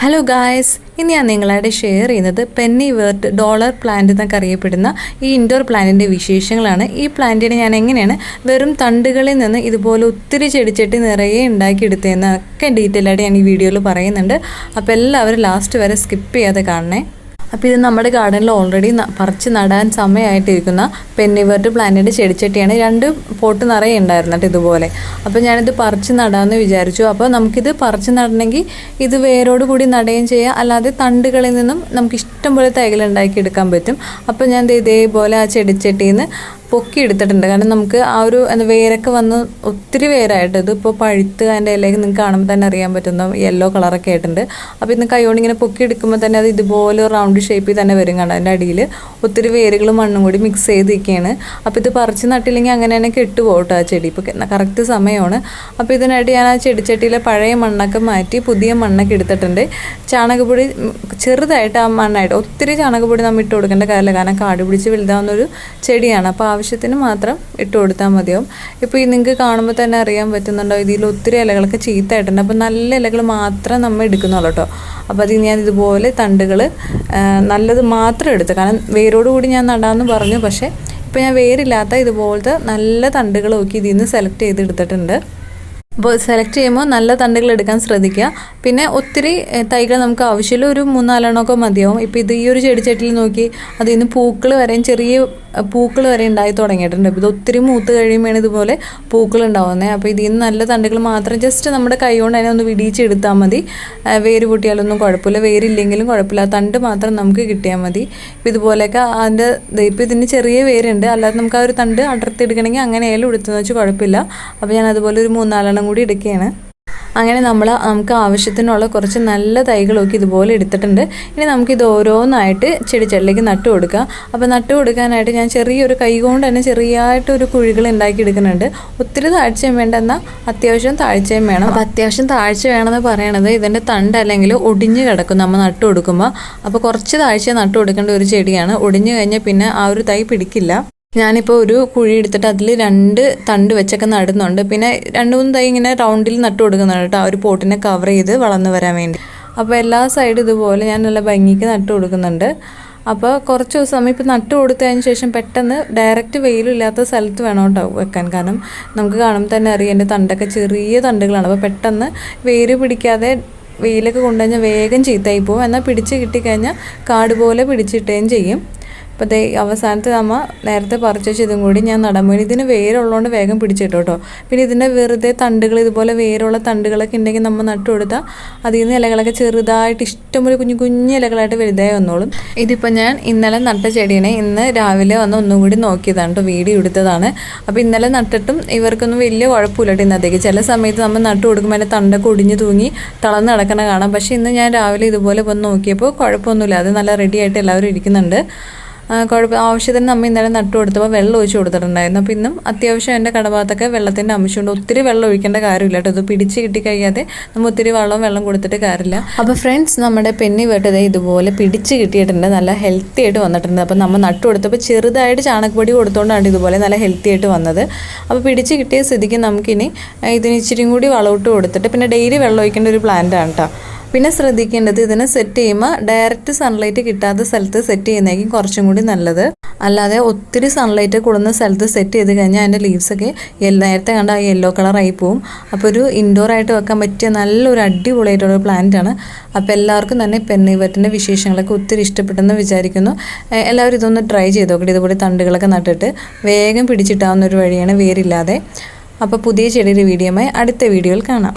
Hello guys, ഇന്ന് ഞാൻ നിങ്ങളായിട്ട് ഷെയർ ചെയ്യുന്നത് പെന്നിവേർട്ട് ഡോളർ പ്ലാന്റ് എന്നൊക്കെ അറിയപ്പെടുന്ന ഈ ഇൻഡോർ പ്ലാന്റിൻ്റെ വിശേഷങ്ങളാണ്. ഈ പ്ലാന്റിനെ ഞാൻ എങ്ങനെയാണ് വെറും തണ്ടുകളിൽ നിന്ന് ഇതുപോലെ ഒത്തിരി ചെടിച്ചട്ടി നിറയെ ഉണ്ടാക്കിയെടുത്തതെന്നൊക്കെ ഡീറ്റെയിൽ ആയിട്ട് ഞാൻ ഈ വീഡിയോയിൽ പറയുന്നുണ്ട്. അപ്പോൾ എല്ലാവരും ലാസ്റ്റ് വരെ സ്കിപ്പ് ചെയ്യാതെ കാണണേ. അപ്പോൾ ഇത് നമ്മുടെ ഗാർഡനിൽ ഓൾറെഡി പറിച്ച് നടാൻ സമയമായിട്ടിരിക്കുന്ന പെന്നിവേർട്ട് പ്ലാന്റിൻ്റെ ചെടിച്ചട്ടിയാണ്. 2 പോട്ട് നിറയെ ഉണ്ടായിരുന്നു കേട്ടോ ഇതുപോലെ. അപ്പോൾ ഞാനിത് പറിച്ച് നടാമെന്ന് വിചാരിച്ചു. അപ്പോൾ നമുക്കിത് പറിച്ച് നടണമെങ്കിൽ ഇത് വേരോട് കൂടി നടുകയും ചെയ്യാം, അല്ലാതെ തണ്ടുകളിൽ നിന്നും നമുക്ക് ഇഷ്ടംപോലെ തൈകൾ ഉണ്ടാക്കിയെടുക്കാൻ പറ്റും. അപ്പോൾ ഞാൻ ഇതേപോലെ ആ ചെടിച്ചട്ടിയിൽ നിന്ന് പൊക്കി എടുത്തിട്ടുണ്ട്. കാരണം നമുക്ക് ആ ഒരു വേരൊക്കെ വന്ന് ഒത്തിരി വേരായിട്ട് ഇതിപ്പോൾ പഴുത്ത് അതിൻ്റെ ഇലയ്ക്ക് നിങ്ങൾക്ക് കാണുമ്പോൾ തന്നെ അറിയാൻ പറ്റുന്ന യെല്ലോ കളറൊക്കെ ആയിട്ടുണ്ട്. അപ്പോൾ ഇന്ന് കൈകൊണ്ട് ഇങ്ങനെ പൊക്കി എടുക്കുമ്പോൾ തന്നെ അത് ഇതുപോലെ റൗണ്ട് ഷേപ്പിൽ തന്നെ വരും. കണ്ട അതിൻ്റെ അടിയിൽ ഒത്തിരി വേരുകളും മണ്ണും കൂടി മിക്സ് ചെയ്തിരിക്കുകയാണ്. അപ്പോൾ ഇത് പറിച്ച് നട്ടില്ലെങ്കിൽ അങ്ങനെ തന്നെ കെട്ടുപോകട്ടോ ആ ചെടി. ഇപ്പോൾ കറക്റ്റ് സമയമാണ്. അപ്പോൾ ഇതിനായിട്ട് ഞാൻ ആ ചെടിച്ചട്ടിയിലെ പഴയ മണ്ണൊക്കെ മാറ്റി പുതിയ മണ്ണൊക്കെ എടുത്തിട്ടുണ്ട്. ചാണകപ്പൊടി ചെറുതായിട്ട് ആ മണ്ണായിട്ട്, ഒത്തിരി ചാണകപ്പൊടി നമ്മൾ ഇട്ട് കൊടുക്കേണ്ട കാര്യമില്ല, കാരണം കാട് പിടിച്ച് വലുതാവുന്നൊരു ചെടിയാണ്. അപ്പോൾ ആവശ്യത്തിന് മാത്രം ഇട്ട് കൊടുത്താൽ മതിയാവും. ഇപ്പോൾ ഈ നിങ്ങൾക്ക് കാണുമ്പോൾ തന്നെ അറിയാൻ പറ്റുന്നുണ്ടോ, ഇതിൽ ഒത്തിരി ഇലകളൊക്കെ ചീത്തയായിട്ടുണ്ട്. അപ്പോൾ നല്ല ഇലകൾ മാത്രം നമ്മൾ എടുക്കുന്നുള്ളൂ കേട്ടോ. അപ്പോൾ അത് ഞാൻ ഇതുപോലെ തണ്ടുകൾ നല്ലത് മാത്രം എടുത്ത്, കാരണം വേരോടുകൂടി ഞാൻ നടാമെന്ന് പറഞ്ഞു. പക്ഷേ ഇപ്പോൾ ഞാൻ വേരില്ലാത്ത ഇതുപോലത്തെ നല്ല തണ്ടുകൾ നോക്കി ഇതിൽ നിന്ന് സെലക്ട് ചെയ്തെടുത്തിട്ടുണ്ട്. അപ്പോൾ സെലക്ട് ചെയ്യുമ്പോൾ നല്ല തണ്ടുകൾ എടുക്കാൻ ശ്രദ്ധിക്കുക. പിന്നെ ഒത്തിരി തൈകൾ നമുക്ക് ആവശ്യമില്ല, ഒരു 3-4 എണ്ണമൊക്കെ മതിയാവും. ഇപ്പോൾ ഇത് ഈ ഒരു ചെടിച്ചട്ടിയിൽ നോക്കി അതിൽ നിന്ന് പൂക്കൾ വരെയും ചെറിയ പൂക്കൾ വരെ ഉണ്ടായി തുടങ്ങിയിട്ടുണ്ട്. ഇത് ഒത്തിരി മൂത്ത് കഴിയുമ്പോൾ ഇതുപോലെ പൂക്കൾ ഉണ്ടാവുന്നത്. അപ്പോൾ ഇതിൽ നിന്ന് നല്ല തണ്ടുകൾ മാത്രം ജസ്റ്റ് നമ്മുടെ കൈ കൊണ്ട് അതിനെ ഒന്ന് വിടിയിച്ചെടുത്താൽ മതി. വേര് പൊട്ടിയാലൊന്നും കുഴപ്പമില്ല, വേരില്ലെങ്കിലും കുഴപ്പമില്ല, തണ്ട് മാത്രം നമുക്ക് കിട്ടിയാൽ മതി. ഇപ്പോൾ ഇതുപോലെയൊക്കെ അതിൻ്റെ ഇപ്പോൾ ഇതിന് ചെറിയ വേരുണ്ട്, അല്ലാതെ നമുക്ക് ആ ഒരു തണ്ട് അടർത്തിയെടുക്കണമെങ്കിൽ അങ്ങനെയായാലും എടുത്തെന്ന് വെച്ചാൽ കുഴപ്പമില്ല. അപ്പോൾ ഞാൻ അതുപോലെ ഒരു 3-4 എണ്ണം കൂടി എടുക്കുകയാണ്. അങ്ങനെ നമുക്ക് ആവശ്യത്തിനുള്ള കുറച്ച് നല്ല തൈകളൊക്കെ ഇതുപോലെ എടുത്തിട്ടുണ്ട്. ഇനി നമുക്കിത് ഓരോന്നായിട്ട് ചെടിച്ചട്ടിലേക്ക് നട്ടു കൊടുക്കുക. അപ്പോൾ നട്ടു കൊടുക്കാനായിട്ട് ഞാൻ ചെറിയൊരു കൈ കൊണ്ട് തന്നെ ചെറിയായിട്ടൊരു കുഴികൾ ഉണ്ടാക്കി എടുക്കുന്നുണ്ട്. ഒത്തിരി താഴ്ചയും വേണ്ട, എന്നാൽ അത്യാവശ്യം താഴ്ചയും വേണം. അപ്പോൾ അത്യാവശ്യം താഴ്ച വേണമെന്ന് പറയണത് ഇതിൻ്റെ തണ്ട് അല്ലെങ്കിൽ ഒടിഞ്ഞ് കിടക്കും നമ്മൾ നട്ടു കൊടുക്കുമ്പോൾ. അപ്പോൾ കുറച്ച് താഴ്ച നട്ടു കൊടുക്കേണ്ട ഒരു ചെടിയാണ്. ഒടിഞ്ഞു കഴിഞ്ഞാൽ പിന്നെ ആ ഒരു തൈ പിടിക്കില്ല. ഞാനിപ്പോൾ ഒരു കുഴി എടുത്തിട്ട് അതിൽ 2 തണ്ട് വെച്ചൊക്കെ നടുന്നുണ്ട്. പിന്നെ 2-3 തൈ ഇങ്ങനെ റൗണ്ടിൽ നട്ടു കൊടുക്കുന്നുണ്ട് കേട്ടോ, ആ ഒരു പോട്ടിനെ കവർ ചെയ്ത് വളർന്നു വരാൻ വേണ്ടി. അപ്പോൾ എല്ലാ സൈഡും ഇതുപോലെ ഞാൻ നല്ല ഭംഗിക്ക് നട്ടു കൊടുക്കുന്നുണ്ട്. അപ്പോൾ കുറച്ച് ദിവസം ഇപ്പോൾ നട്ടു കൊടുത്തതിന് ശേഷം പെട്ടെന്ന് ഡയറക്റ്റ് വെയിലില്ലാത്ത സ്ഥലത്ത് വേണം കേട്ടോ വെക്കാൻ. കാരണം നമുക്ക് കാണുമ്പോൾ തന്നെ അറിയാം എൻ്റെ തണ്ടൊക്കെ ചെറിയ തണ്ടുകളാണ്. അപ്പോൾ പെട്ടെന്ന് വേര് പിടിക്കാതെ വെയിലൊക്കെ കൊണ്ടുകഴിഞ്ഞാൽ വേഗം ചീത്തയായി പോകും. എന്നാൽ പിടിച്ച് കിട്ടിക്കഴിഞ്ഞാൽ കാട് പോലെ പിടിച്ചിട്ടുകയും ചെയ്യും. അപ്പോൾ അവസാനത്തെ നമ്മൾ നേരത്തെ പറിച്ച് വെച്ചതും കൂടി ഞാൻ നടാൻ വേണ്ടി, ഇതിന് വേരുള്ളതുകൊണ്ട് വേഗം പിടിച്ചിട്ടു കേട്ടോ. പിന്നെ ഇതിൻ്റെ വെറുതെ തണ്ടുകൾ ഇതുപോലെ വേരുള്ള തണ്ടുകളൊക്കെ ഉണ്ടെങ്കിൽ നമ്മൾ നട്ടു കൊടുത്താൽ അതിൽ നിന്ന് ഇലകളൊക്കെ ചെറുതായിട്ട് ഇഷ്ടംപോലെ കുഞ്ഞു കുഞ്ഞു ഇലകളായിട്ട് വലുതായി വന്നോളും. ഇതിപ്പോൾ ഞാൻ ഇന്നലെ നട്ട ചെടീനെ ഇന്ന് രാവിലെ വന്ന് ഒന്നും കൂടി നോക്കിയതാണ് കേട്ടോ, വീഡിയോ എടുത്തതാണ്. അപ്പോൾ ഇന്നലെ നട്ടിട്ടും ഇവർക്കൊന്നും വലിയ കുഴപ്പമില്ല കേട്ടോ. ഇന്നത്തേക്ക് ചില സമയത്ത് നമ്മൾ നട്ടു കൊടുക്കുമ്പോൾ അതിൻ്റെ തണ്ടൊക്കെ ഒടിഞ്ഞ് തൂങ്ങി തളർന്ന് നടക്കണ കാണാം. പക്ഷേ ഇന്ന് ഞാൻ രാവിലെ ഇതുപോലെ വന്ന് നോക്കിയപ്പോൾ കുഴപ്പമൊന്നുമില്ല, അത് നല്ല റെഡി ആയിട്ട് എല്ലാവരും ഇരിക്കുന്നുണ്ട്. ആവശ്യത്തിന് നമ്മൾ ഇന്നലെ നട്ടു കൊടുത്തപ്പോൾ വെള്ളം ഒഴിച്ച് കൊടുത്തിട്ടുണ്ടായിരുന്നു. അപ്പോൾ ഇന്നും അത്യാവശ്യം എൻ്റെ കടഭാഗത്തൊക്കെ വെള്ളത്തിൻ്റെ അംശമുണ്ട്. ഒത്തിരി വെള്ളം ഒഴിക്കേണ്ട കാര്യമില്ല കേട്ടോ, ഇത് പിടിച്ച് കിട്ടിക്കഴിയാതെ നമ്മൾ ഒത്തിരി വെള്ളം കൊടുത്തിട്ട് കാര്യമില്ല. അപ്പോൾ ഫ്രണ്ട്സ്, നമ്മുടെ പെന്നിവേർട്ട് ഇതുപോലെ പിടിച്ച് കിട്ടിയിട്ടുണ്ട്, നല്ല ഹെൽത്തി ആയിട്ട് വന്നിട്ടുണ്ട്. അപ്പോൾ നമ്മൾ നട്ടു കൊടുത്തപ്പോൾ ചെറുതായിട്ട് ചാണകപ്പൊടി കൊടുത്തുകൊണ്ടാണ് ഇതുപോലെ നല്ല ഹെൽത്തി ആയിട്ട് വന്നത്. അപ്പോൾ പിടിച്ച് കിട്ടിയ സ്ഥിതിക്ക് നമുക്കിനി ഇതിന് ഇച്ചിരി കൂടി വളമിട്ട് കൊടുത്തിട്ട് പിന്നെ ഡെയിലി വെള്ളം ഒഴിക്കേണ്ട ഒരു പ്ലാന്റാണ് കേട്ടോ. പിന്നെ ശ്രദ്ധിക്കേണ്ടത്, ഇതിനെ സെറ്റ് ചെയ്യുമ്പോൾ ഡയറക്റ്റ് സൺലൈറ്റ് കിട്ടാത്ത സ്ഥലത്ത് സെറ്റ് ചെയ്യുന്നതായിരിക്കും കുറച്ചും കൂടി നല്ലത്. അല്ലാതെ ഒത്തിരി സൺലൈറ്റ് കൂടുന്ന സ്ഥലത്ത് സെറ്റ് ചെയ്ത് കഴിഞ്ഞാൽ അതിൻ്റെ ലീവ്സൊക്കെ നേരത്തെ കണ്ട ആ യെല്ലോ കളറായി പോവും. അപ്പോൾ ഒരു ഇൻഡോർ ആയിട്ട് വെക്കാൻ പറ്റിയ നല്ലൊരു അടിപൊളിയായിട്ടുള്ള പ്ലാന്റാണ്. അപ്പോൾ എല്ലാവർക്കും തന്നെ പെന്നിവേർട്ടിൻ്റെ വിശേഷങ്ങളൊക്കെ ഒത്തിരി ഇഷ്ടപ്പെട്ടെന്ന് വിചാരിക്കുന്നു. എല്ലാവരും ഇതൊന്ന് ട്രൈ ചെയ്ത് നോക്കട്ടെ. ഇതുപോലെ തണ്ടുകളൊക്കെ നട്ടിട്ട് വേഗം പിടിച്ചിട്ടാവുന്ന ഒരു വഴിയാണ്, വേരില്ലാതെ. അപ്പോൾ പുതിയ ചെടിയുടെ വീഡിയോയുമായി അടുത്ത വീഡിയോയിൽ കാണാം.